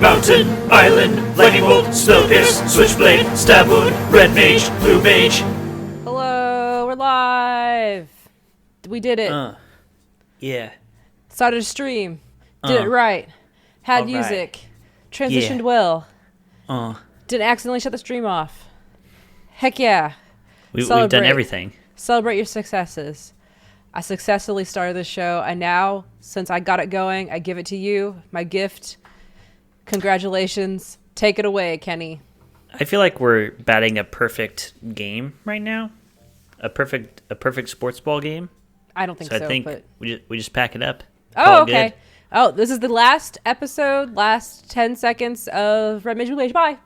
Mountain, Island, Lightning Bolt, Spell Pierce, Switchblade, Stab Wound, Red Mage, Blue Mage. Hello, we're live. We did it. Yeah. Started a stream. Did it right. Had All music. right. Transitioned Yeah. well. Didn't accidentally shut the stream off. Heck yeah. We've done everything. Celebrate your successes. I successfully started this show, and now, since I got it going, I give it to you, my gift. Congratulations. Take it away, Kenny. I feel like we're batting a perfect game right now. A perfect sports ball game. I don't think so. I think but... we just pack it up. Oh, okay. Good. Oh, this is the last episode, last 10 seconds of Red Mage Blue Mage. Bye.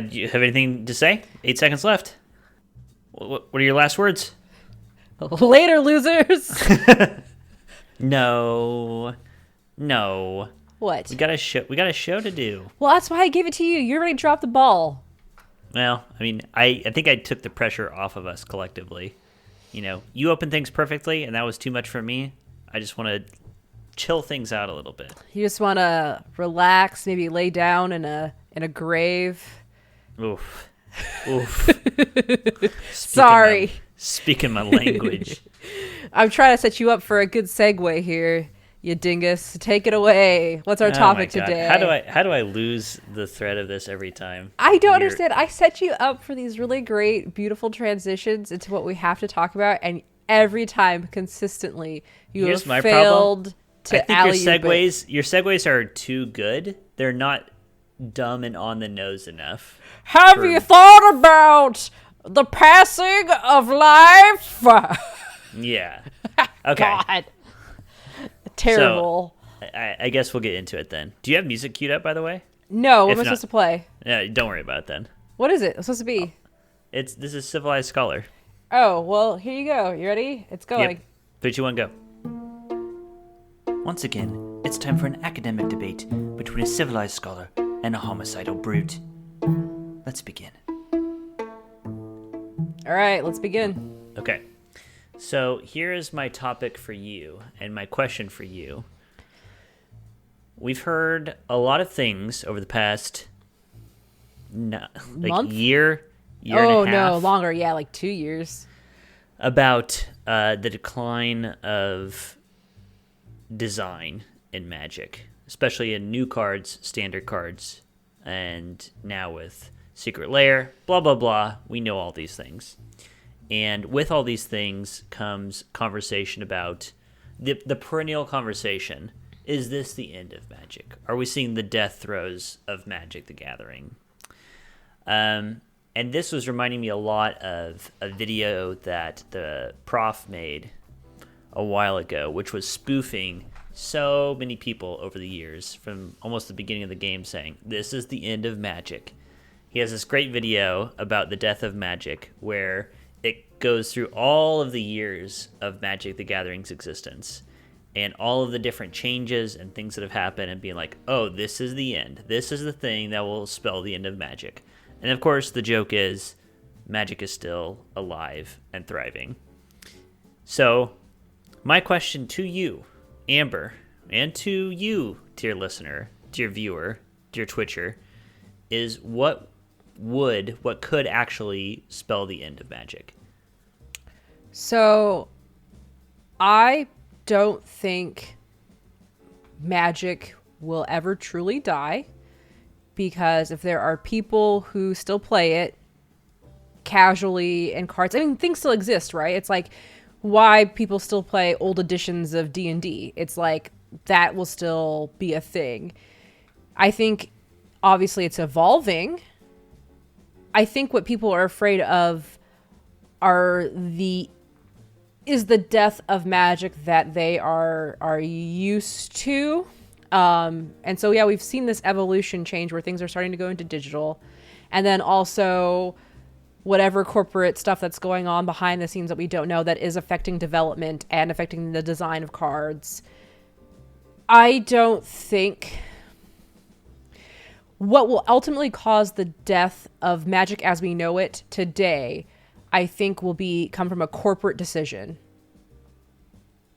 Do you have anything to say? 8 seconds left. What are your last words? Later, losers. No. What? We got a show to do. Well, that's why I gave it to you. You already dropped the ball. Well, I mean, I think I took the pressure off of us collectively. You know, you opened things perfectly, and that was too much for me. I just want to chill things out a little bit. You just want to relax, maybe lay down in a grave. Oof. Sorry. Speaking my language. I'm trying to set you up for a good segue here, you dingus. Take it away. What's our topic today? How do I lose the thread of this every time? I don't understand. I set you up for these really great, beautiful transitions into what we have to talk about, and every time, consistently, you have failed to alley your segues are too good. They're not dumb and on the nose enough. Have you thought about the passing of life? Yeah. Okay. God. Terrible. So, I guess we'll get into it then. Do you have music queued up, by the way? No. What am I supposed to play? Yeah, don't worry about it then. What is it? It's supposed to be? This is Civilized Scholar. Oh, well, here you go. You ready? It's going. Yep. 3, 2, 1, go. Once again, it's time for an academic debate between a civilized scholar and a homicidal brute. Let's begin. All right, let's begin. Okay. So here is my topic for you and my question for you. We've heard a lot of things over the past month? year and a half. Oh, no, longer. Yeah, like 2 years. About the decline of design in Magic, especially in new cards, standard cards, and now with Secret Lair, blah, blah, blah. We know all these things. And with all these things comes conversation about the perennial conversation. Is this the end of Magic? Are we seeing the death throes of Magic the Gathering? And this was reminding me a lot of a video that the prof made a while ago, which was spoofing so many people over the years from almost the beginning of the game saying, this is the end of Magic. He has this great video about the death of Magic where it goes through all of the years of Magic the Gathering's existence and all of the different changes and things that have happened and being like, oh, this is the end. This is the thing that will spell the end of Magic. And of course, the joke is Magic is still alive and thriving. So my question to you, Amber, and to you, dear listener, dear viewer, dear Twitcher, is what could actually spell the end of Magic? So, I don't think Magic will ever truly die, because if there are people who still play it casually in cards, I mean, things still exist, right? It's like why people still play old editions of D&D. It's like that will still be a thing. I think obviously it's evolving. I think what people are afraid of is the death of Magic that they are used to. And so, yeah, we've seen this evolution change where things are starting to go into digital. And then also whatever corporate stuff that's going on behind the scenes that we don't know that is affecting development and affecting the design of cards. I don't think what will ultimately cause the death of Magic as we know it today, I think will come from a corporate decision.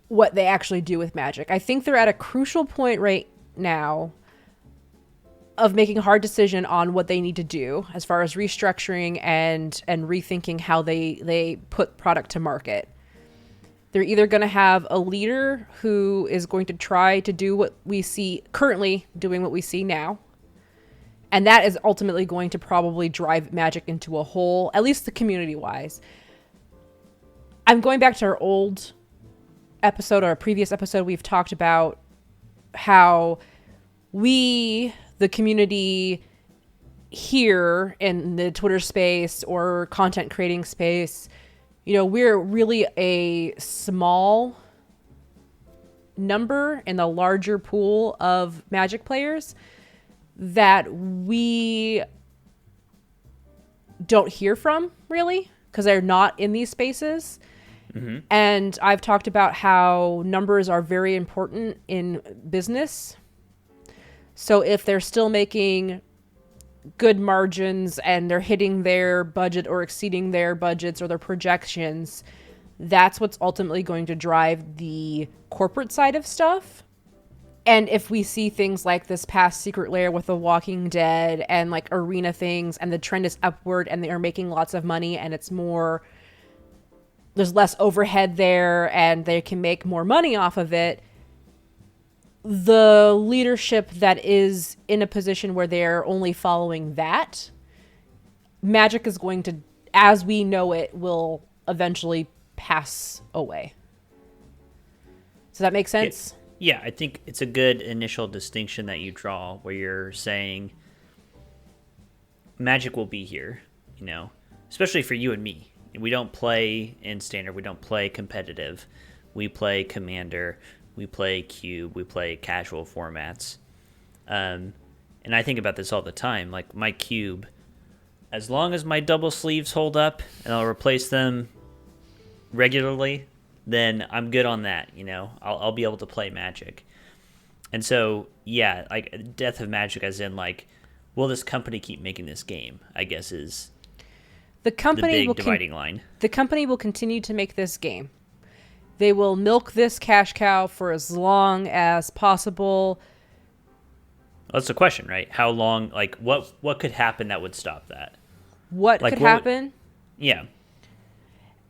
What they actually do with Magic. I think they're at a crucial point right now of making a hard decision on what they need to do as far as restructuring and rethinking how they put product to market. They're either going to have a leader who is going to try to do what we see currently doing what we see now. And that is ultimately going to probably drive Magic into a hole, at least the community wise. I'm going back to our old episode or a previous episode. We've talked about how we, the community here in the Twitter space or content creating space, we're really a small number in the larger pool of Magic players that we don't hear from, really, because they're not in these spaces. Mm-hmm. And I've talked about how numbers are very important in business. So if they're still making good margins and they're hitting their budget or exceeding their budgets or their projections, that's what's ultimately going to drive the corporate side of stuff. And if we see things like this past Secret Lair with The Walking Dead and like arena things, and the trend is upward and they are making lots of money and it's more, there's less overhead there and they can make more money off of it, the leadership that is in a position where they're only following that, Magic is going to, as we know it, will eventually pass away. Does that make sense? Yeah, I think it's a good initial distinction that you draw where you're saying Magic will be here, especially for you and me. We don't play in Standard. We don't play competitive. We play Commander. We play Cube. We play casual formats. And I think about this all the time. Like my Cube, as long as my double sleeves hold up and I'll replace them regularly, then I'm good on that. I'll be able to play Magic. And so, yeah, like death of Magic as in like, will this company keep making this game? I guess is the big dividing line. The company will continue to make this game. They will milk this cash cow for as long as possible. That's the question, right? How long? Like, what could happen that would stop that? What could happen? Yeah.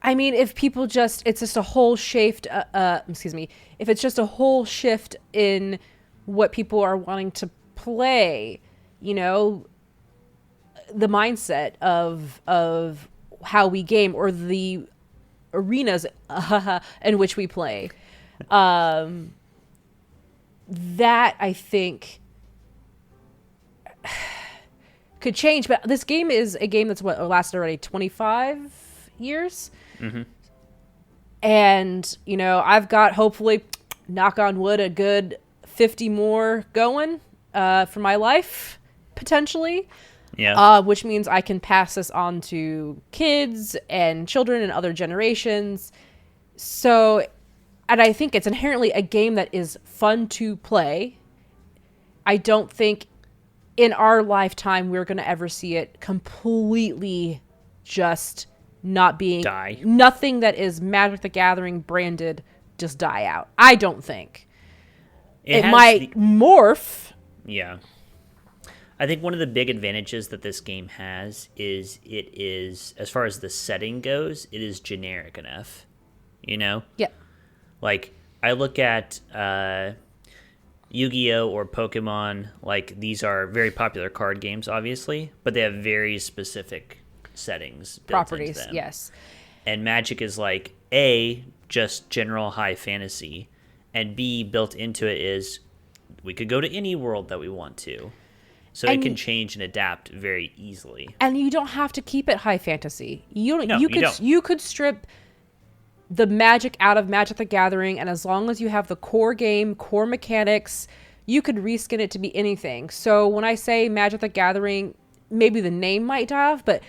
I mean, if people it's just a whole shift. If it's just a whole shift in what people are wanting to play, the mindset of how we game or the arenas in which we play, that I think could change. But this game is a game that's lasted already 25 years. Mm-hmm. And I've got, hopefully, knock on wood, a good 50 more going for my life potentially. Yeah. Which means I can pass this on to kids and children and other generations. So, and I think it's inherently a game that is fun to play. I don't think in our lifetime we're going to ever see it completely just not being... Die. Nothing that is Magic the Gathering branded just die out. I don't think. It might morph. Yeah. I think one of the big advantages that this game has is it is, as far as the setting goes, it is generic enough, Yeah. Like, I look at Yu-Gi-Oh! Or Pokemon, like, these are very popular card games, obviously, but they have very specific settings built Properties, into them. yes. And Magic is like, A, just general high fantasy, and B, built into it is we could go to any world that we want to. So it can change and adapt very easily. And you don't have to keep it high fantasy. You don't. You could strip the magic out of Magic the Gathering, and as long as you have the core game, core mechanics, you could reskin it to be anything. So when I say Magic the Gathering, maybe the name might die off, but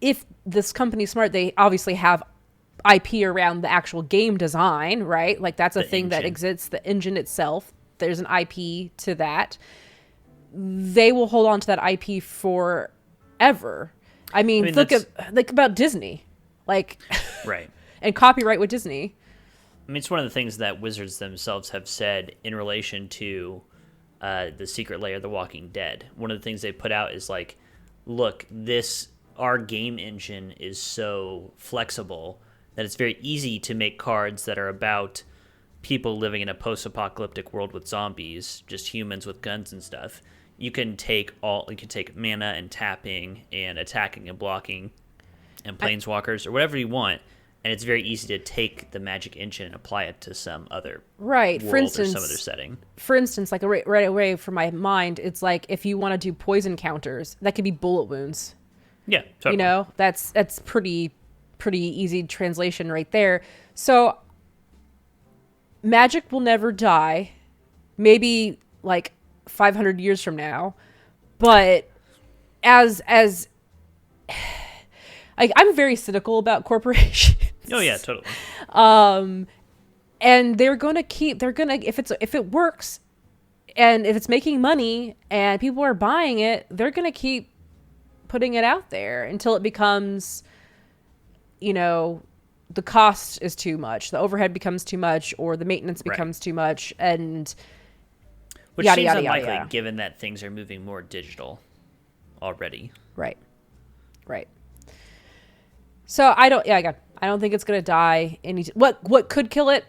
if this company's smart, they obviously have IP around the actual game design, right? Like that's a thing that exists, the engine itself. There's an IP to that. They will hold on to that IP forever. I mean look at about Disney, like, right, and copyright with Disney. I mean, it's one of the things that Wizards themselves have said in relation to the Secret Lair of the Walking Dead. One of the things they put out is like, look, our game engine is so flexible that it's very easy to make cards that are about people living in a post-apocalyptic world with zombies, just humans with guns and stuff. You can take mana and tapping and attacking and blocking and planeswalkers or whatever you want, and it's very easy to take the Magic engine and apply it to some other right. world For instance, or some other setting. For instance, like right away from my mind, it's like if you want to do poison counters, that could be bullet wounds. Yeah, totally. You know, that's pretty easy translation right there. So Magic will never die. Maybe like 500 years from now, but as I'm very cynical about corporations. Oh yeah, totally. And they're gonna if it works, and if it's making money and people are buying it, they're gonna keep putting it out there until it becomes, the cost is too much, the overhead becomes too much, or the maintenance becomes too much, and which yada, seems yada, unlikely yada. given that things are moving more digital already. Right. So I don't think it's gonna die. What could kill it?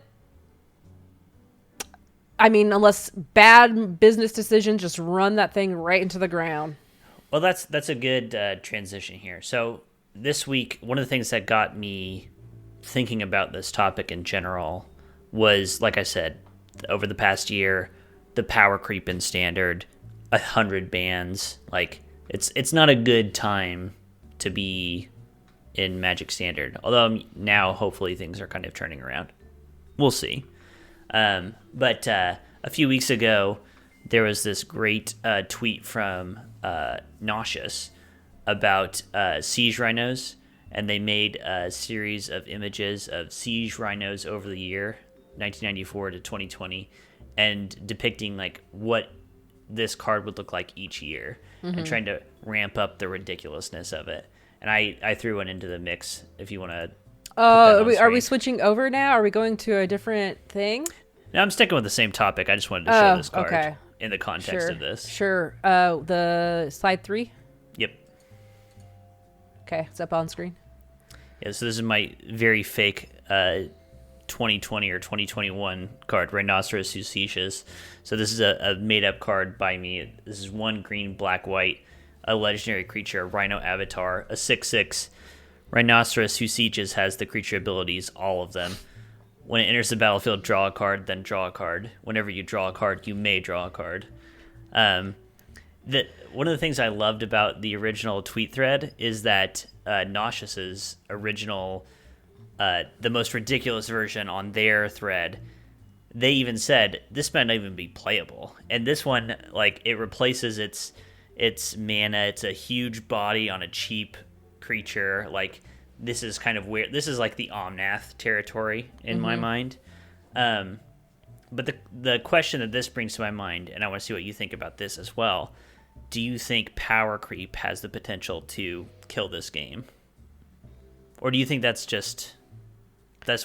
I mean, unless bad business decisions just run that thing right into the ground. Well, that's a good transition here. So this week, one of the things that got me thinking about this topic in general was, like I said, over the past year, the power creep in Standard, 100 bans. Like, it's not a good time to be in Magic Standard. Although now, hopefully, things are kind of turning around. We'll see. But a few weeks ago, there was this great tweet from Nauseous about siege rhinos, and they made a series of images of siege rhinos over the year 1994 to 2020, and depicting like what this card would look like each year, and trying to ramp up the ridiculousness of it. And I threw one into the mix. If you want to, are we switching over now? Are we going to a different thing? No, I'm sticking with the same topic. I just wanted to show this card in the context of this. Sure. The slide 3. Yep. Okay, it's up on screen. Yeah, so this is my very fake 2020 or 2021 card, Rhinoceros Hucetius. So this is a made-up card by me. This is 1 green, black, white, a legendary creature, a Rhino Avatar, a 6/6. Rhinoceros Hucetius has the creature abilities, all of them. When it enters the battlefield, draw a card, then draw a card. Whenever you draw a card, you may draw a card. One of the things I loved about the original tweet thread is that Nauseous's original, the most ridiculous version on their thread, they even said this might not even be playable. And this one, like, it replaces its mana. It's a huge body on a cheap creature. Like, this is kind of weird. This is like the Omnath territory in my mind. But the question that this brings to my mind, and I want to see what you think about this as well, do you think power creep has the potential to kill this game? Or do you think that's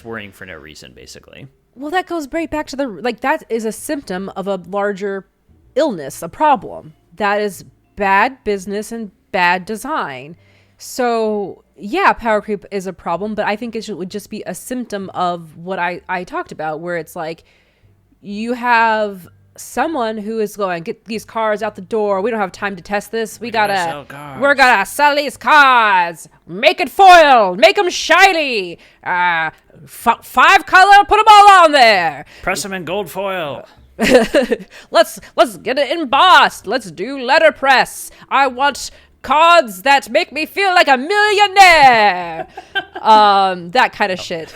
worrying for no reason, basically? Well, that goes right back to that is a symptom of a larger illness, a problem. That is bad business and bad design. So, yeah, power creep is a problem, but I think it would just be a symptom of what I talked about, where it's like you have someone who is going, get these cards out the door. We don't have time to test this. We're gonna sell these cards. Make it foil. Make them shiny. 5 color. Put them all on there. Press them in gold foil. Let's get it embossed. Let's do letterpress. I want cards that make me feel like a millionaire. That kind of shit.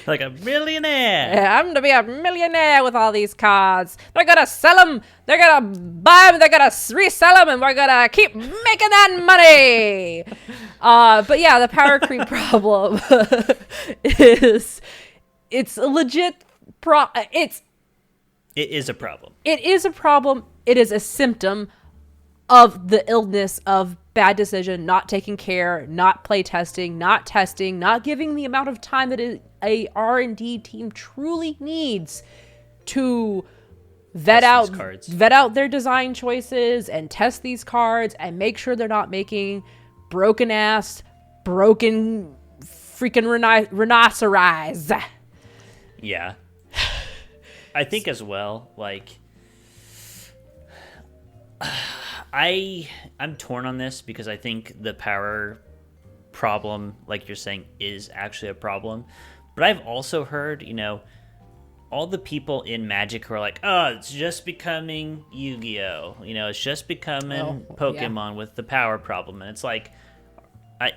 Like a millionaire. Yeah, I'm gonna be a millionaire with all these cards. They're gonna sell them. They're gonna buy them. They're gonna resell them, and we're gonna keep making that money. But yeah, the power creep problem it's a legit It is a problem. It is a problem. It is a symptom of the illness of bad decision, not taking care, not play testing, not giving the amount of time that a R&D team truly needs to vet Test these out cards. vet out their design choices and test these cards and make sure they're not making broken freaking rhinoceros. Yeah. I think as well, like, I'm torn on this because I think the power problem, like you're saying, is actually a problem. But I've also heard, all the people in Magic who are like, oh, it's just becoming Yu-Gi-Oh! It's just becoming Pokemon with the power problem. And it's like,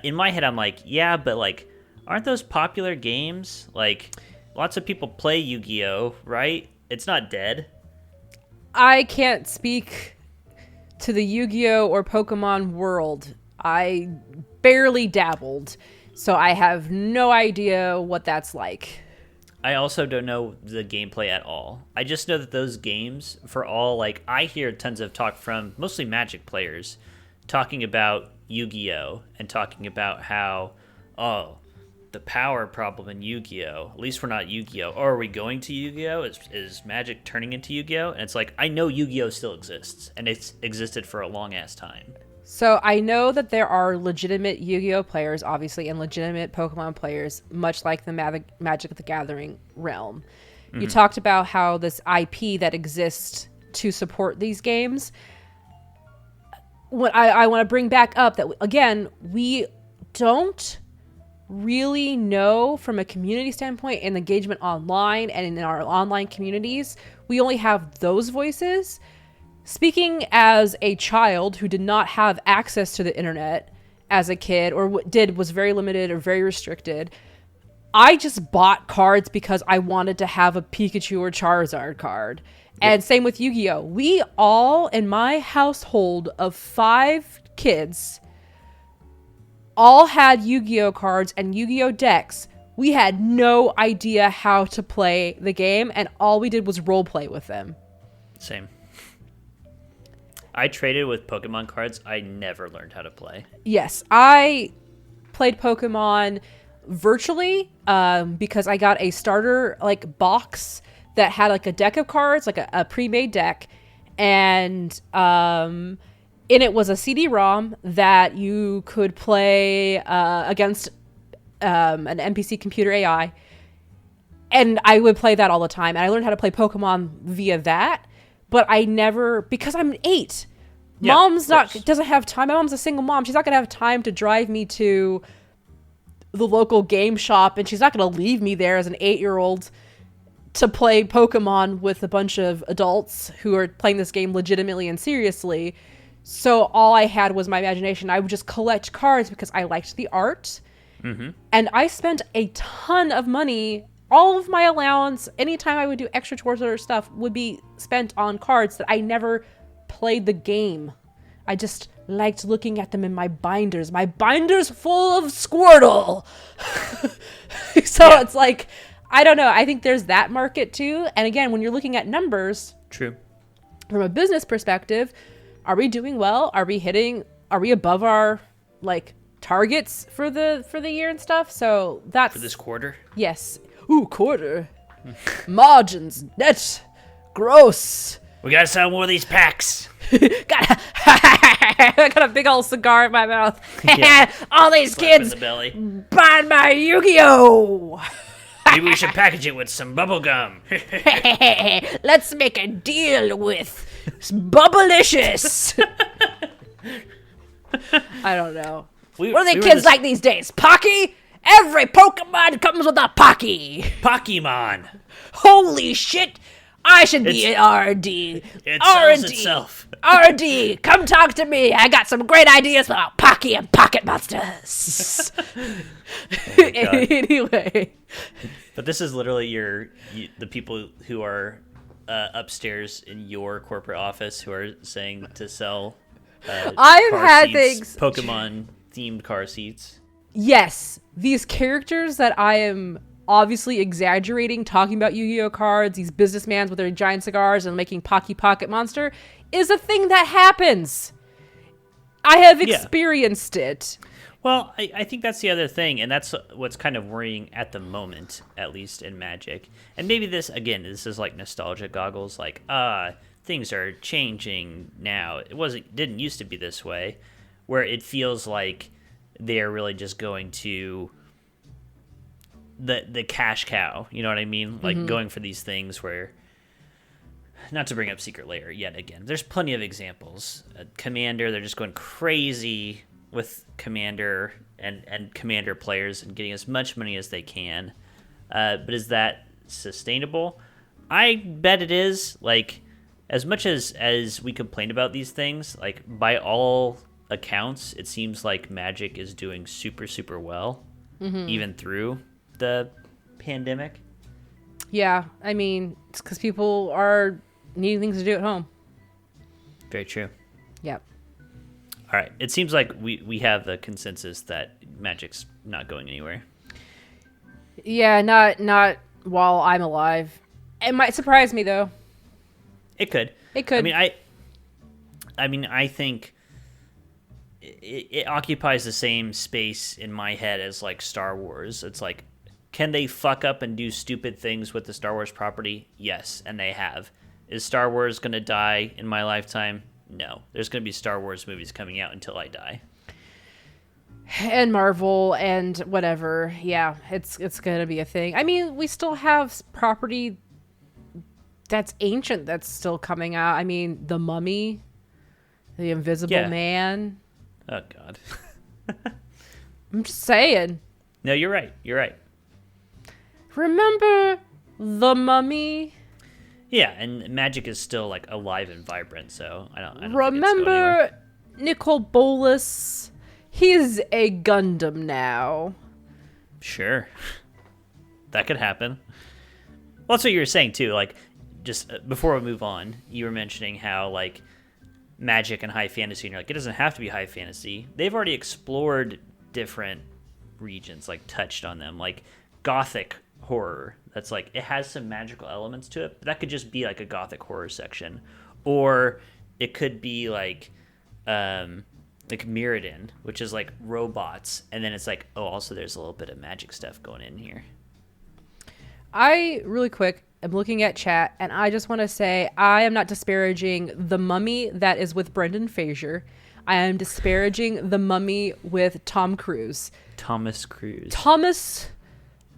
in my head, I'm like, yeah, but like, aren't those popular games? Like, lots of people play Yu-Gi-Oh!, right? It's not dead. I can't speak to the Yu-Gi-Oh! Or Pokemon world. I barely dabbled, so I have no idea what that's like. I also don't know the gameplay at all. I just know that those games, for all, like, I hear tons of talk from mostly Magic players talking about Yu-Gi-Oh! And talking about how, the power problem in Yu-Gi-Oh! At least we're not Yu-Gi-Oh! Or are we going to Yu-Gi-Oh? Is Magic turning into Yu-Gi-Oh? And it's like, I know Yu-Gi-Oh! Still exists, and it's existed for a long-ass time. So I know that there are legitimate Yu-Gi-Oh! Players, obviously, and legitimate Pokemon players, much like the Magic the Gathering realm. Mm-hmm. You talked about how this IP that exists to support these games. What I want to bring back up that, again, we don't really know from a community standpoint and engagement online and in our online communities. We only have those voices. Speaking as a child who did not have access to the internet as a kid, or was very limited or very restricted, I just bought cards because I wanted to have a Pikachu or Charizard card. Yep. And same with Yu-Gi-Oh! We all, in my household of 5 kids, all had Yu-Gi-Oh! Cards and Yu-Gi-Oh! Decks. We had no idea how to play the game, and all we did was role play with them. Same. I traded with Pokemon cards. I never learned how to play. Yes, I played Pokemon virtually because I got a starter box that had a deck of cards, a pre-made deck, and in it was a CD-ROM that you could play against an NPC computer AI, and I would play that all the time. And I learned how to play Pokemon via that. But I never, because I'm 8. Yeah, Mom's doesn't have time. My mom's a single mom. She's not going to have time to drive me to the local game shop, and she's not going to leave me there as an 8-year-old to play Pokemon with a bunch of adults who are playing this game legitimately and seriously. So all I had was my imagination. I would just collect cards because I liked the art. Mm-hmm. And I spent a ton of money. All of my allowance, anytime I would do extra chores or stuff, would be spent on cards that I never played the game. I just liked looking at them in my binders. My binders full of Squirtle. So It's like, I don't know. I think there's that market too. And again, when you're looking at numbers, true, from a business perspective, are we doing well? Are we above our targets for the year and stuff? So that's for this quarter. Yes. Ooh, quarter. Margins. Net. Gross. We gotta sell more of these packs. I got a big old cigar in my mouth. Yeah. All these kids buying my Yu-Gi-Oh! Maybe we should package it with some bubble gum. Let's make a deal with Bubblicious. I don't know. What are the kids like these days? Pocky? Every Pokemon comes with a Pocky. Pokemon. Holy shit. I should be an R&D. It sells itself. R&D, come talk to me. I got some great ideas about Pocky and Pocket Monsters. Anyway. But this is literally the people who are upstairs in your corporate office who are saying to sell I've had things. Pokemon-themed car seats. Yes, these characters that I am obviously exaggerating, talking about Yu-Gi-Oh! Cards, these businessmen with their giant cigars and making Pocky Pocket Monster, is a thing that happens. I have experienced it. Well, I think that's the other thing, and that's what's kind of worrying at the moment, at least in Magic. And maybe this is like nostalgia goggles, like, things are changing now. Didn't used to be this way, where it feels like they're really just going to the cash cow, you know what I mean? Like going for these things where, not to bring up Secret Lair yet again, there's plenty of examples. Commander, they're just going crazy with Commander and Commander players and getting as much money as they can. But is that sustainable? I bet it is. Like, as much as we complain about these things, like, by all accounts, it seems like Magic is doing super, super well, even through the pandemic. Yeah, I mean, it's because people are needing things to do at home. Very true. Yep. All right. It seems like we have the consensus that Magic's not going anywhere. Yeah, not while I'm alive. It might surprise me though. It could. It could. I mean, I think it occupies the same space in my head as like Star Wars. It's like, can they fuck up and do stupid things with the Star Wars property? Yes, and they have. Is Star Wars going to die in my lifetime? No. There's going to be Star Wars movies coming out until I die. And Marvel and whatever. Yeah, it's going to be a thing. I mean, we still have property that's ancient that's still coming out. I mean, The Mummy, The Invisible Man. Oh, God. I'm just saying. No, you're right. You're right. Remember The Mummy? Yeah, and Magic is still like alive and vibrant, so I don't remember Nicol Bolas? He's a Gundam now. Sure. That could happen. Well, that's what you were saying too. Like, just before we move on, you were mentioning how like Magic and high fantasy, and you're like, it doesn't have to be high fantasy. They've already explored different regions, like touched on them, like Gothic horror. That's like, it has some magical elements to it, but that could just be like a Gothic horror section, or it could be like Mirrodin, which is like robots, and then it's like, oh, also there's a little bit of magic stuff going in here. I really quick am looking at chat, and I just want to say I am not disparaging The Mummy that is with Brendan Fraser. I am disparaging The Mummy with Thomas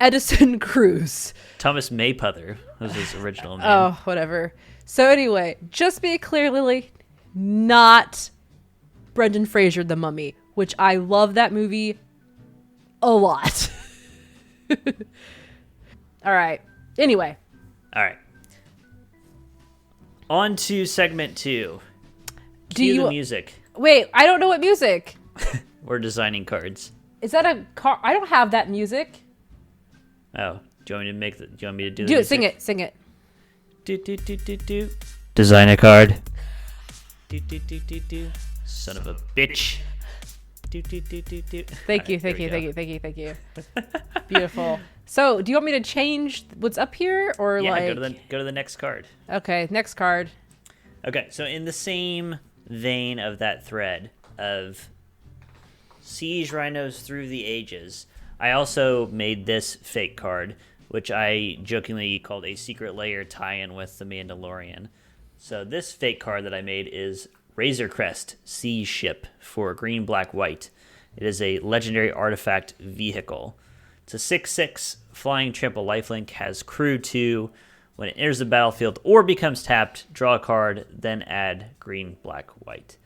Edison Cruz. Thomas Maypother was his original name. Oh, whatever. So anyway, just be clear, Lily, not Brendan Fraser, The Mummy, which I love that movie a lot. All right. Anyway. All right. On to segment 2. Cue the music. Wait, I don't know what music. We're designing cards. Is that a car? I don't have that music. Oh, do you want me to make the? Do you want me to do? Do it. Sing it. Sing it. Do. Design a card. Do. Son of a bitch. Do. Thank you. Beautiful. So, do you want me to change what's up here, or go to the next card? Okay, next card. Okay, so in the same vein of that thread of siege rhinos through the ages, I also made this fake card, which I jokingly called a Secret Lair tie-in with The Mandalorian. So this fake card that I made is Razor Crest Sea Ship for green, black, white. It is a legendary artifact vehicle. It's a 6/6 flying trample lifelink, has crew 2. When it enters the battlefield or becomes tapped, draw a card, then add green, black, white.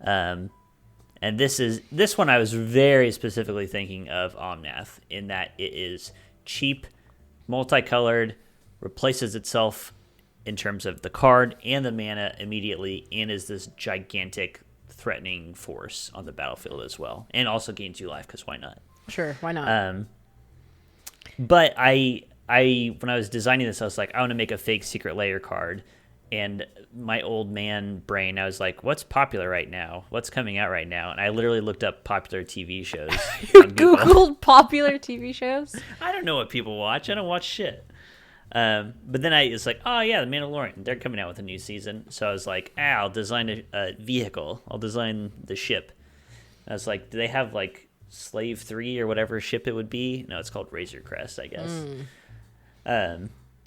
And this one I was very specifically thinking of Omnath, in that it is cheap, multicolored, replaces itself in terms of the card and the mana immediately, and is this gigantic threatening force on the battlefield as well. And also gains you life, because why not? Sure, why not? But I when I was designing this, I was like, I want to make a fake Secret Lair card. And my old man brain, I was like, what's popular right now? What's coming out right now? And I literally looked up popular TV shows. You Googled popular TV shows? I don't know what people watch. I don't watch shit. But then I was like, oh yeah, The Mandalorian. They're coming out with a new season. So I was like, I'll design a vehicle. I'll design the ship. I was like, do they have like Slave 3 or whatever ship it would be. No, it's called Razor Crest, I guess.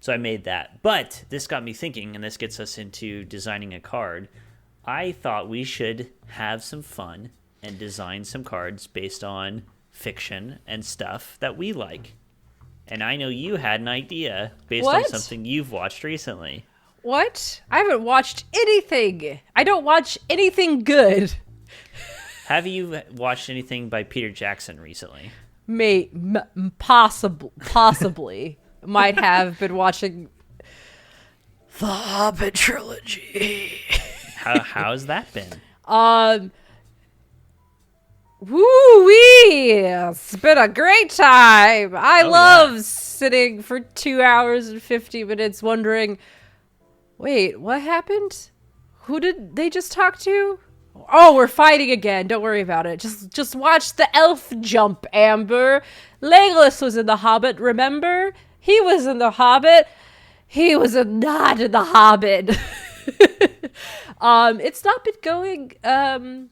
So I made that. But this got me thinking, and this gets us into designing a card. I thought we should have some fun and design some cards based on fiction and stuff that we like. And I know you had an idea based on something you've watched recently. What? I haven't watched anything. I don't watch anything good. Have you watched anything by Peter Jackson recently? Possibly. Might have been watching the Hobbit trilogy. How's that been? Woo-wee! It's been a great time. I love sitting for 2 hours and 50 minutes wondering, wait, what happened? Who did they just talk to? Oh, we're fighting again. Don't worry about it. Just watch the elf jump, Amber. Legolas was in The Hobbit, remember? He was in The Hobbit. He was not in The Hobbit. It's not been going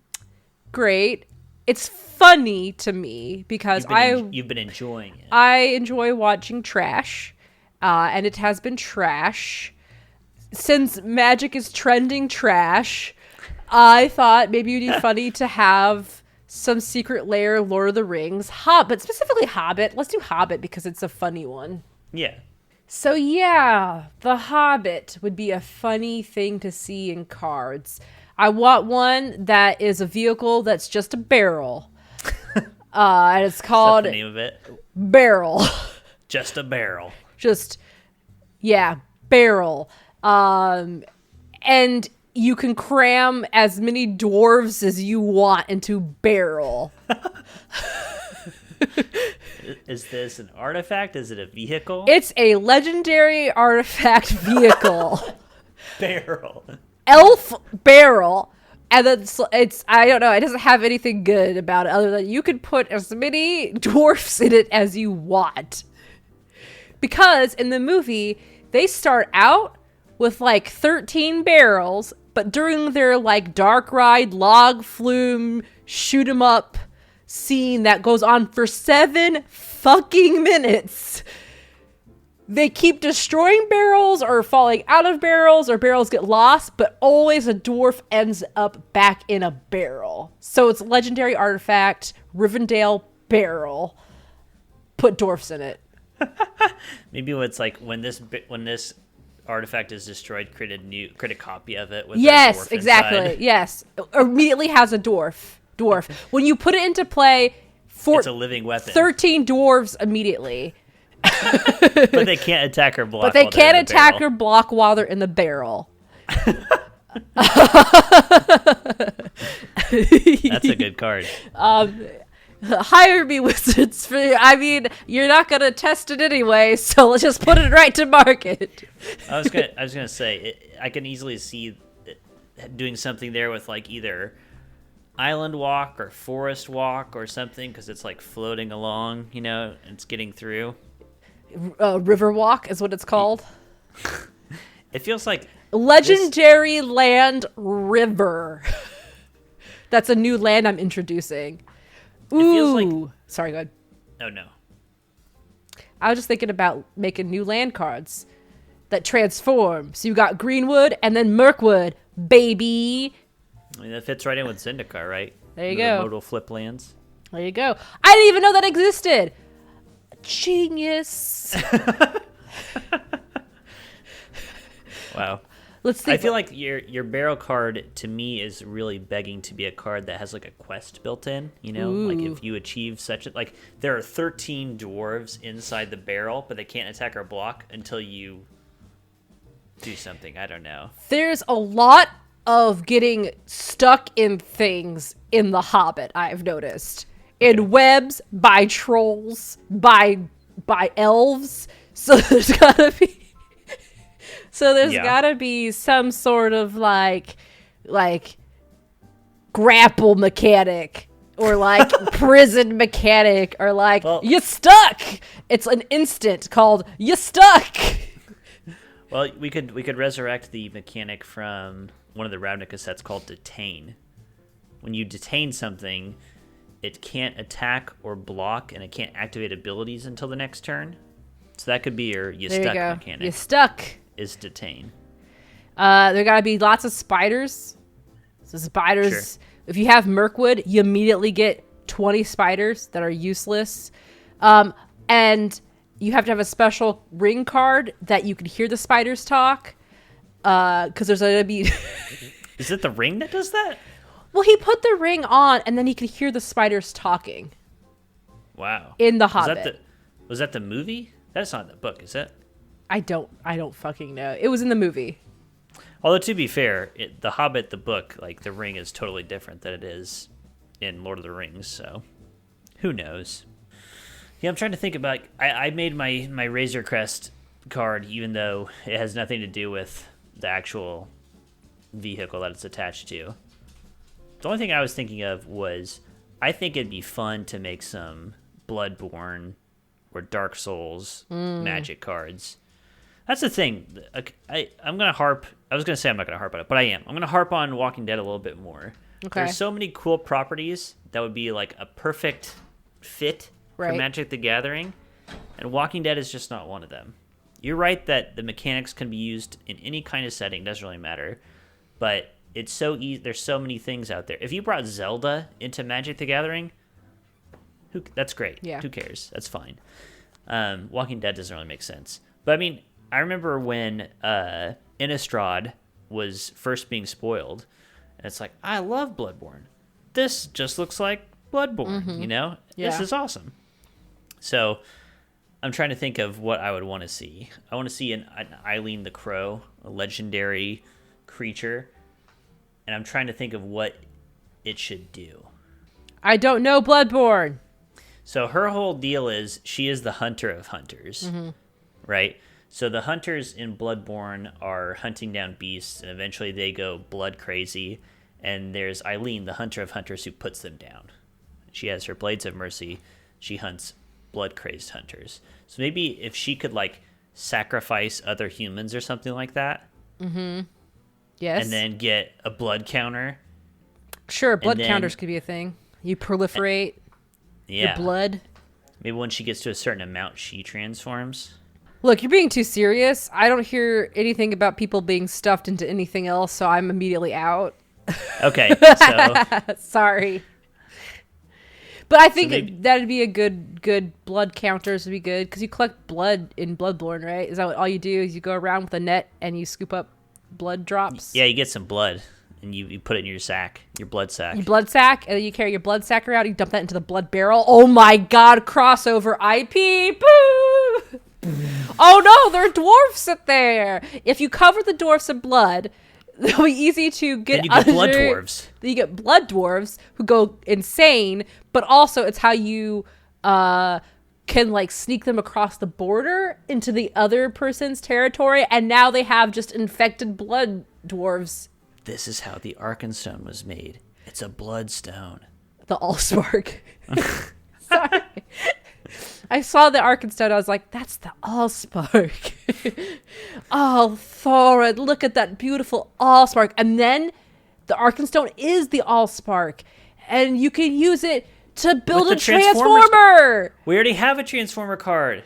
great. It's funny to me because you've been enjoying it. I enjoy watching trash, and it has been trash since magic is trending trash. I thought maybe it'd be funny to have some Secret Lair, Lord of the Rings, Hobbit, specifically Hobbit. Let's do Hobbit because it's a funny one. Yeah. So yeah, the Hobbit would be a funny thing to see in cards. I want one that is a vehicle that's just a barrel. And it's called Is that the name of it? Barrel. Just a barrel. Barrel. And you can cram as many dwarves as you want into barrel. Is this an artifact? Is it a vehicle? It's a legendary artifact vehicle. Barrel. Elf barrel. And then it's I don't know, it doesn't have anything good about it other than you can put as many dwarfs in it as you want. Because in the movie, they start out with like 13 barrels, but during their like dark ride, log flume, shoot 'em up scene that goes on for 7 fucking minutes, they keep destroying barrels or falling out of barrels or barrels get lost, but always a dwarf ends up back in a barrel. So it's a legendary artifact, Rivendell barrel. Put dwarfs in it. Maybe it's like when this artifact is destroyed, create a copy of it with yes, a dwarf exactly. inside. Yes, immediately has a dwarf. When you put it into play, it's a living weapon. 13 dwarves immediately. But they can't attack or block. But they can't attack or block while they're in the barrel. That's a good card. Hire me, wizards. You're not gonna test it anyway, so let's just put it right to market. I was gonna say I can easily see doing something there with like either island walk or forest walk or something because it's like floating along, and it's getting through. River walk is what it's called. It feels like legendary land river. That's a new land I'm introducing. Ooh. It feels like... Sorry, go ahead. Oh, no. I was just thinking about making new land cards that transform. So you got Greenwood and then Mirkwood, baby. I mean, that fits right in with Zendikar, right? There you go. Modal flip lands. There you go. I didn't even know that existed. Genius. Wow. Let's think. I feel like your barrel card to me is really begging to be a card that has like a quest built in, like if you achieve like there are 13 dwarves inside the barrel, but they can't attack or block until you do something. I don't know. There's a lot of getting stuck in things in The Hobbit, I've noticed. In webs, by trolls, by elves. So there's gotta be some sort of like grapple mechanic or like prison mechanic or like you stuck. It's an instant called you stuck. Well, we could resurrect the mechanic from one of the Ravnica sets called detain. When you detain something, it can't attack or block, and it can't activate abilities until the next turn. So that could be your stuck mechanic. You stuck. Is detain. There gotta be lots of spiders. So spiders. Sure. If you have Mirkwood, you immediately get 20 spiders that are useless. And you have to have a special ring card that you can hear the spiders talk. Because there's gonna be. Is it the ring that does that? Well, he put the ring on, and then he could hear the spiders talking. Wow. In The Hobbit. Was that the movie? That's not in the book, is it? I don't fucking know. It was in the movie. Although, to be fair, The Hobbit, the book, like, the ring is totally different than it is in Lord of the Rings, so who knows? Yeah, I'm trying to think about... I made my Razor Crest card, even though it has nothing to do with the actual vehicle that it's attached to. The only thing I was thinking of was, I think it'd be fun to make some Bloodborne or Dark Souls magic cards. That's the thing. I'm going to harp... I was going to say I'm not going to harp on it, but I am. I'm going to harp on Walking Dead a little bit more. Okay. There's so many cool properties that would be like a perfect fit for Magic the Gathering, and Walking Dead is just not one of them. You're right that the mechanics can be used in any kind of setting, doesn't really matter, but it's so easy. There's so many things out there. If you brought Zelda into Magic the Gathering, that's great. Yeah. Who cares? That's fine. Walking Dead doesn't really make sense. But I mean, I remember when Innistrad was first being spoiled, and it's like, I love Bloodborne. This just looks like Bloodborne, you know? Yeah. This is awesome. So I'm trying to think of what I would want to see. I want to see an Eileen the Crow, a legendary creature, and I'm trying to think of what it should do. I don't know Bloodborne. So her whole deal is she is the hunter of hunters, right? So the hunters in Bloodborne are hunting down beasts, and eventually they go blood crazy, and there's Eileen, the hunter of hunters, who puts them down. She has her Blades of Mercy. She hunts blood-crazed hunters. So maybe if she could, like, sacrifice other humans or something like that. Yes. And then get a blood counter. Sure, blood counters could be a thing. You proliferate your blood. Maybe when she gets to a certain amount, she transforms. Look, you're being too serious. I don't hear anything about people being stuffed into anything else, so I'm immediately out. Okay, so... Sorry. But I think that'd be a good blood counters would be good, because you collect blood in Bloodborne, right? Is that what all you do is you go around with a net and you scoop up blood drops? Yeah, you get some blood, and you put it in your sack, your blood sack. Your blood sack, and then you carry your blood sack around, you dump that into the blood barrel. Oh my god, crossover IP! Boo! Oh no, there are dwarfs in there! If you cover the dwarfs in blood, it'll be easy to get Then you get blood dwarves. Then you get blood dwarves who go insane, but also it's how you can like sneak them across the border into the other person's territory, and now they have just infected blood dwarves. This is how the Arkenstone was made. It's a bloodstone. The Allspark. Sorry. I saw the Arkenstone. I was like, that's the Allspark. Oh, Thorin, look at that beautiful Allspark. And then the Arkenstone is the Allspark. And you can use it to build a Transformer. We already have a Transformer card.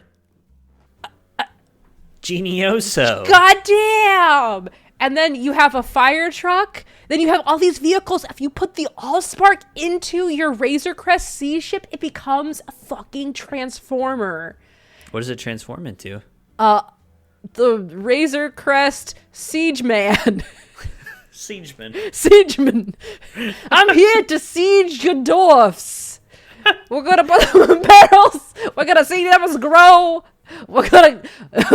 Genioso. Goddamn. And then you have a fire truck. Then you have all these vehicles. If you put the Allspark into your Razor Crest sea ship, it becomes a fucking Transformer. What does it transform into? The Razor Crest Siege Man. Siegeman. Siegeman. I'm here to siege your dwarfs. We're gonna put them in barrels. We're gonna see them grow. We're gonna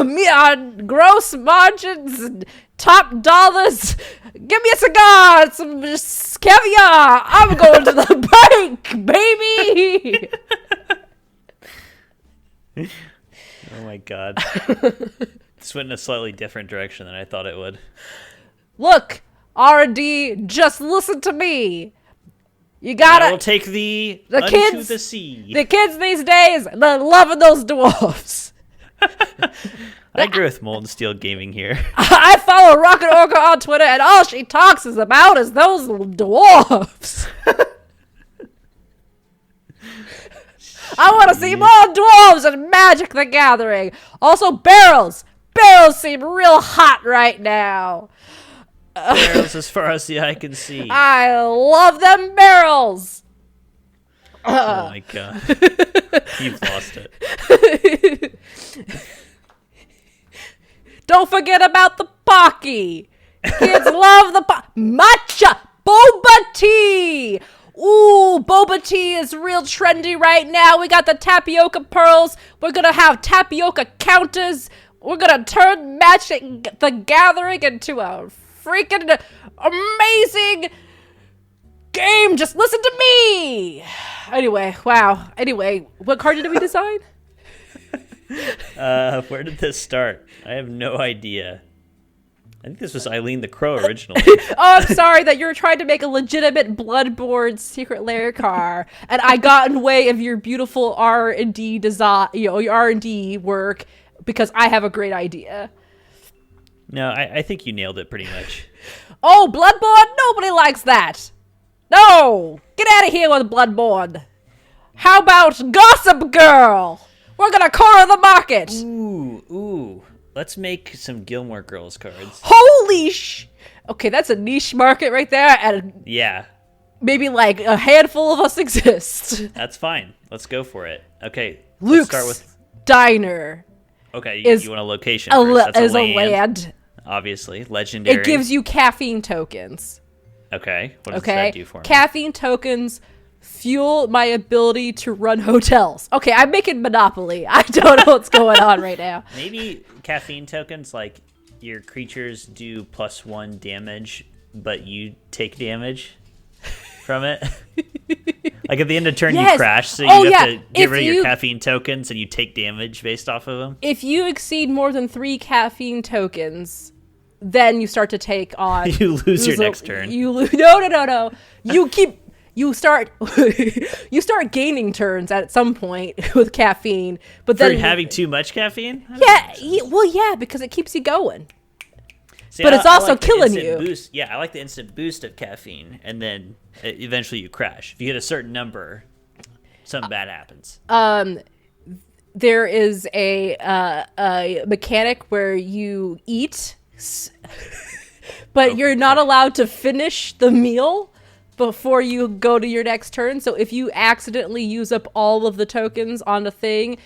meet our gross margins and top dollars. Give me a cigar and some caviar. I'm going to the bank, baby. Oh my god. This went in a slightly different direction than I thought it would. Look, R&D, just listen to me. You gotta... I will take thee the unto kids, the sea. The kids these days, they're loving those dwarfs. I agree with Molten Steel Gaming here. I follow Rocket Orca on Twitter, and all she talks is about is those dwarfs. I want to see more dwarves and Magic the Gathering. Also, barrels. Barrels seem real hot right now. Barrels as far as the eye can see. I love them barrels. Oh my god. You've lost it. Don't forget about the Pocky. Kids love the matcha boba tea. Ooh, boba tea is real trendy right now. We got the tapioca pearls. We're gonna have tapioca counters. We're gonna turn Magic the Gathering into a freaking amazing game. Just listen to me. Anyway, wow. Anyway, what card did we design? Where did this start? I have no idea. I think this was Eileen the Crow originally. Oh, I'm sorry that you're trying to make a legitimate Bloodborne secret lair car, and I got in the way of your beautiful R&D design, your R&D work, because I have a great idea. No, I think you nailed it pretty much. Oh, Bloodborne? Nobody likes that. No! Get out of here with Bloodborne. How about Gossip Girl? We're gonna corner the market. Ooh. Let's make some Gilmore Girls cards. Holy Okay, that's a niche market right there, and Yeah, maybe like a handful of us exist. that's fine. Let's go for it. Okay, Luke's let's start with... Diner. Okay, is you want a location first. That's a land. Obviously, legendary. It gives you caffeine tokens. Okay, what does Okay, that do for me? caffeine tokens fuel my ability to run hotels. Okay, I'm making Monopoly. I don't know what's going on right now. Maybe caffeine tokens, like your creatures do +1 damage, but you take damage from it. Like at the end of turn, Yes. you crash, so Oh, you have yeah. to get If rid of you- your caffeine tokens, and you take damage based off of them. If you exceed more than 3 caffeine tokens, then you start to take on. You lose your next turn. You lose. No. You start. You start gaining turns at some point with caffeine, but For then having too much caffeine? yeah, because it keeps you going. See, But it's I also like the killing instant you. Boost. Yeah, I like the instant boost of caffeine, and then eventually you crash. If you hit a certain number, something bad happens. There is a mechanic where you eat, but you're not allowed to finish the meal before you go to your next turn. So if you accidentally use up all of the tokens on the thing,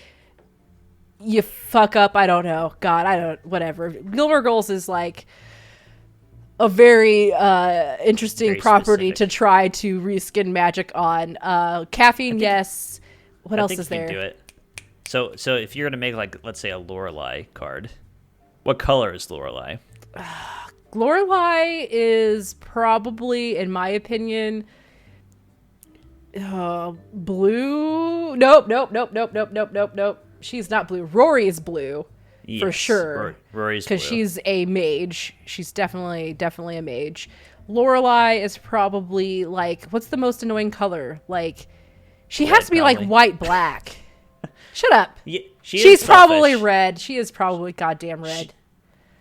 you fuck up. I don't know. God, I don't. Whatever. Gilmore Girls is like a very interesting Very property specific. to try to reskin Magic on. Caffeine, yes. What I else think is you can there? do it. So if you're gonna make, like, let's say a Lorelei card, what color is Lorelei? Lorelei is probably, in my opinion, blue. Nope. She's not blue. Rory is blue, for Yes, sure. Rory's blue. Because she's a mage. She's definitely a mage. Lorelei is probably like, what's the most annoying color? Like, she has Red, to be probably. like white black. Shut up. Yeah, She's probably selfish. red. She is probably goddamn red.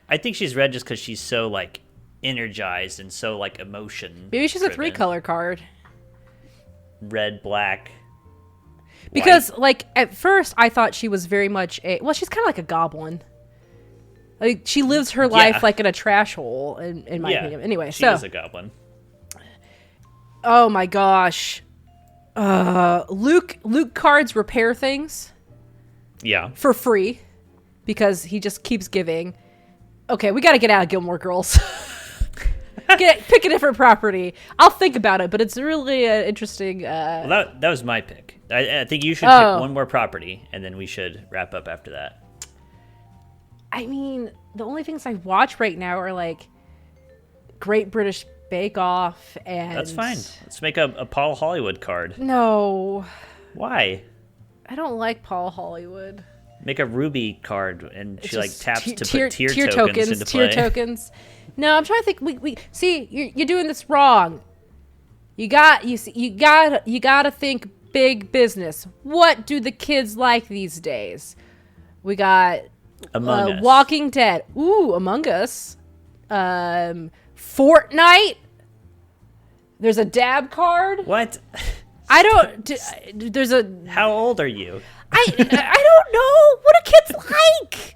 I think she's red just because she's so, like, energized and so, like, emotion. Maybe she's a driven. 3-color card. Red, black. Because, white. like, at first, I thought she was very much she's kind of like a goblin. Like, she lives her life, like, in a trash hole, in my opinion. Anyway, she so. is a goblin. Oh, my gosh. Luke cards repair things Yeah. for free because he just keeps giving. Okay, we got to get out of Gilmore Girls. Pick a different property. I'll think about it, but it's really an interesting. Well, that was my pick. I think you should Oh. pick one more property, and then we should wrap up after that. I mean, the only things I watch right now are like Great British Bake Off and. That's fine. Let's make a Paul Hollywood card. No, Why? I don't like Paul Hollywood. Make a Ruby card, and she, like, Just taps to tier put tier tokens into play. Tier tokens. No, I'm trying to think. We see you're doing this wrong. You gotta think big business. What do the kids like these days? We got Among Us. Walking Dead. Ooh, Among Us. Fortnite. There's a dab card. What? I don't. There's a. How old are you? I don't know what a kid's like.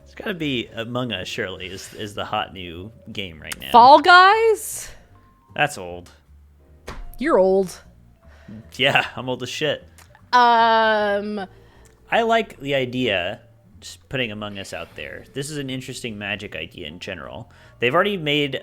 It's gotta be Among Us. Surely is the hot new game right now. Fall Guys. That's old. You're old. Yeah, I'm old as shit. Um. I like the idea. Just putting Among Us out there. This is an interesting Magic idea in general. They've already made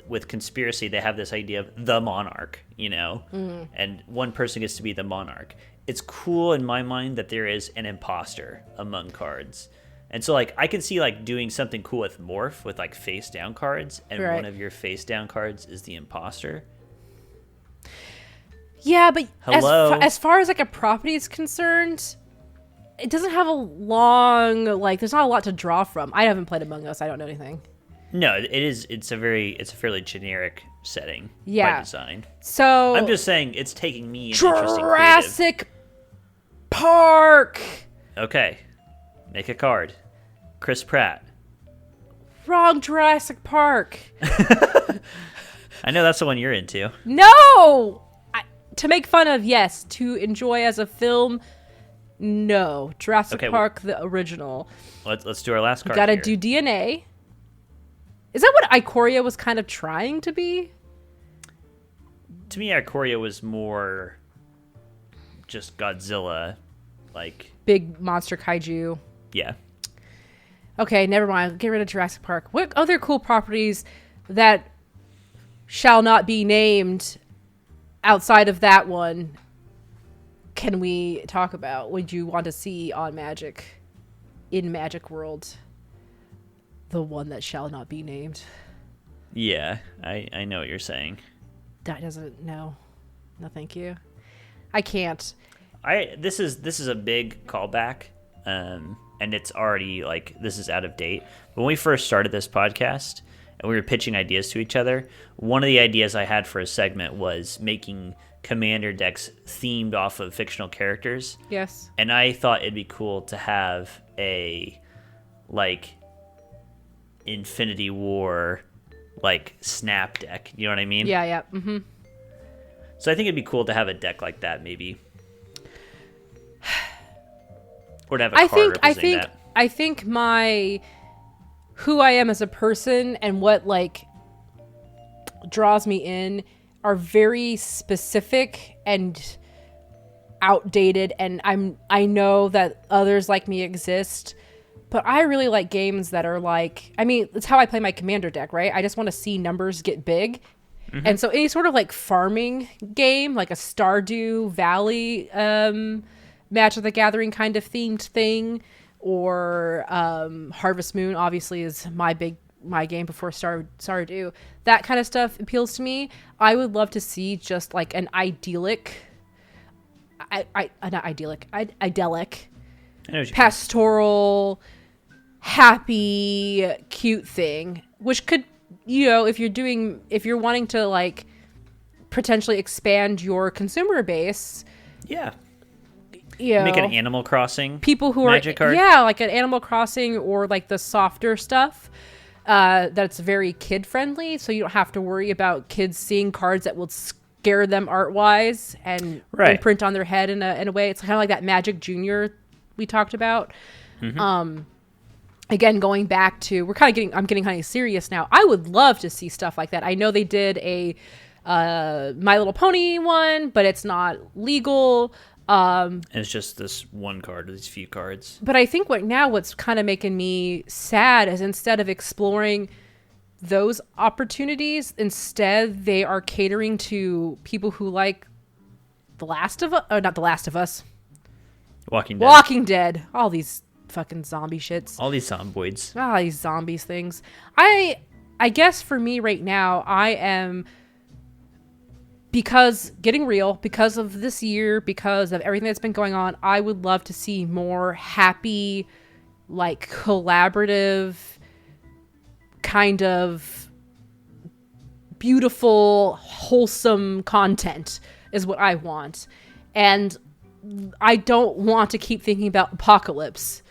with Conspiracy, they have this idea of the monarch, and one person gets to be the monarch. It's cool in my mind that there is an imposter among cards. And so, like, I can see, like, doing something cool with Morph with, like, face-down cards, and right. one of your face-down cards is the imposter. Yeah, but Hello? as far as, like, a property is concerned, it doesn't have a long, like, there's not a lot to draw from. I haven't played Among Us. I don't know anything. No, it's a fairly generic setting by design. So I'm just saying it's taking me an interesting Jurassic Park. Okay. Make a card. Chris Pratt. Wrong Jurassic Park. I know that's the one you're into. No! To make fun of, yes. To enjoy as a film, no. Jurassic Park, the original. Let's do our last card. Gotta do DNA. Is that what Ikoria was kind of trying to be? To me, Ikoria was more just Godzilla, like... Big monster kaiju. Yeah. Okay, never mind. Get rid of Jurassic Park. What other cool properties that shall not be named outside of that one can we talk about? Would you want to see on Magic, in Magic World? The one that shall not be named. Yeah, I know what you're saying. That doesn't... No, thank you. I can't. This is a big callback, and it's already, like, this is out of date. When we first started this podcast and we were pitching ideas to each other, one of the ideas I had for a segment was making commander decks themed off of fictional characters. Yes. And I thought it'd be cool to have a, like, Infinity War, like, snap deck. You know what I mean? Yeah. Mm-hmm. So I think it'd be cool to have a deck like that, maybe. Or to have a card representing that. I think my who I am as a person and what, like, draws me in are very specific and outdated, and I know that others like me exist, but I really like games that are like, I mean, it's how I play my commander deck, right? I just want to see numbers get big. Mm-hmm. And so any sort of, like, farming game, like a Stardew Valley Magic of the Gathering kind of themed thing, or Harvest Moon obviously is my game before Stardew. That kind of stuff appeals to me. I would love to see just, like, an idyllic, pastoral, happy, cute thing, which could, if you're wanting to, like, potentially expand your consumer base. Yeah. Make an Animal Crossing people who Magic card. Yeah, like an Animal Crossing, or like the softer stuff that's very kid friendly, so you don't have to worry about kids seeing cards that will scare them art wise and imprint on their head in a way. It's kind of like that Magic Junior we talked about. Mm-hmm. Again, going back to, I'm getting kind of serious now. I would love to see stuff like that. I know they did a My Little Pony one, but it's not legal. And it's just this one card, these few cards. But I think what's kind of making me sad is, instead of exploring those opportunities, instead they are catering to people who like The Last of Us, or not The Last of Us. Walking Dead. All these fucking zombie shits. All these zomboids. These zombies things. I guess for me right now, I am, because of this year, because of everything that's been going on, I would love to see more happy, like, collaborative, kind of beautiful, wholesome content is what I want. And I don't want to keep thinking about apocalypse.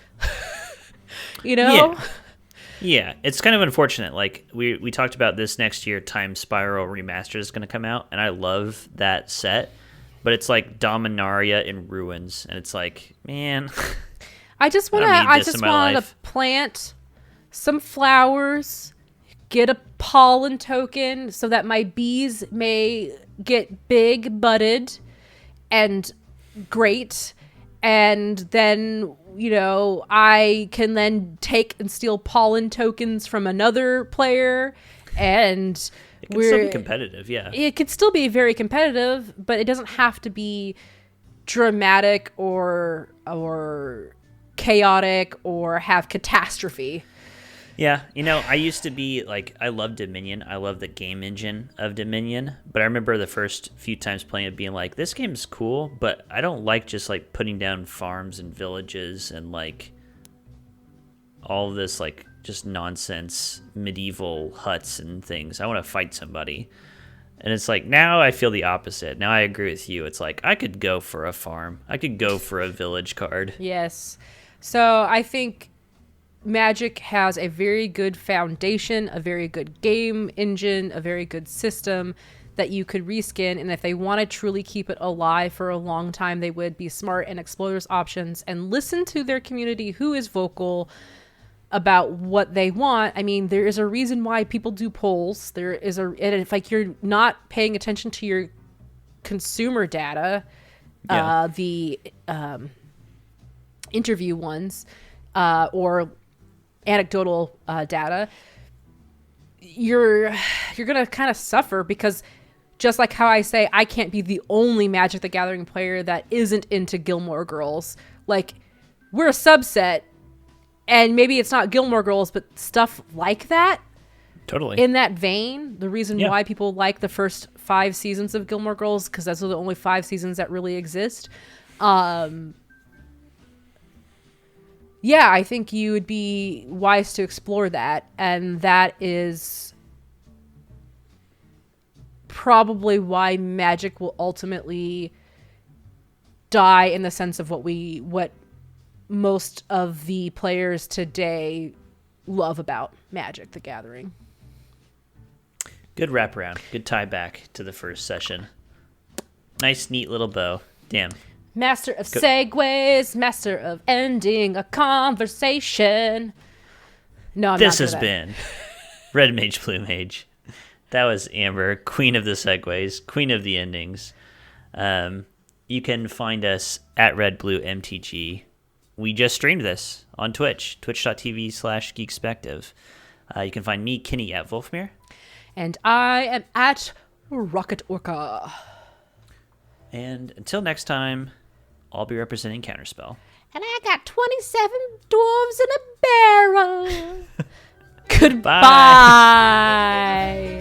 Yeah. Yeah, it's kind of unfortunate. Like we talked about this next year, Time Spiral Remastered is going to come out, and I love that set, but it's like Dominaria in ruins, and it's like, man, I just want to plant some flowers, get a pollen token so that my bees may get big budded and great, and then I can then take and steal pollen tokens from another player, and it can still be competitive. Yeah, it could still be very competitive, but it doesn't have to be dramatic or chaotic or have catastrophe. Yeah, I used to be like, I love Dominion. I love the game engine of Dominion. But I remember the first few times playing it being like, this game's cool, but I don't like just like putting down farms and villages and like all this like just nonsense medieval huts and things. I want to fight somebody. And it's like, now I feel the opposite. Now I agree with you. It's like, I could go for a farm. I could go for a village card. Yes. So I think Magic has a very good foundation, a very good game engine, a very good system that you could reskin. And if they want to truly keep it alive for a long time, they would be smart and explore those options and listen to their community who is vocal about what they want. I mean, there is a reason why people do polls. And if like you're not paying attention to your consumer data, the interview ones, or anecdotal data, you're gonna kind of suffer, because just like how I say I can't be the only Magic the Gathering player that isn't into Gilmore Girls. Like, we're a subset, and maybe it's not Gilmore Girls, but stuff like that. Totally. In that vein, the reason why people like the first 5 seasons of Gilmore Girls, because those are the only 5 seasons that really exist. Yeah, I think you would be wise to explore that, and that is probably why Magic will ultimately die, in the sense of what most of the players today love about Magic the Gathering. Good wraparound. Good tie back to the first session. Nice, neat little bow. Damn. Master of segues, master of ending a conversation. No, I'm this not has been Red Mage, Blue Mage. That was Amber, queen of the segues, queen of the endings. You can find us at Red Blue MTG. We just streamed this on Twitch, twitch.tv/Geekspective. You can find me, Kenny, at Wolfmere. And I am at Rocket Orca. And until next time, I'll be representing Counterspell. And I got 27 dwarves in a barrel. Goodbye. Bye.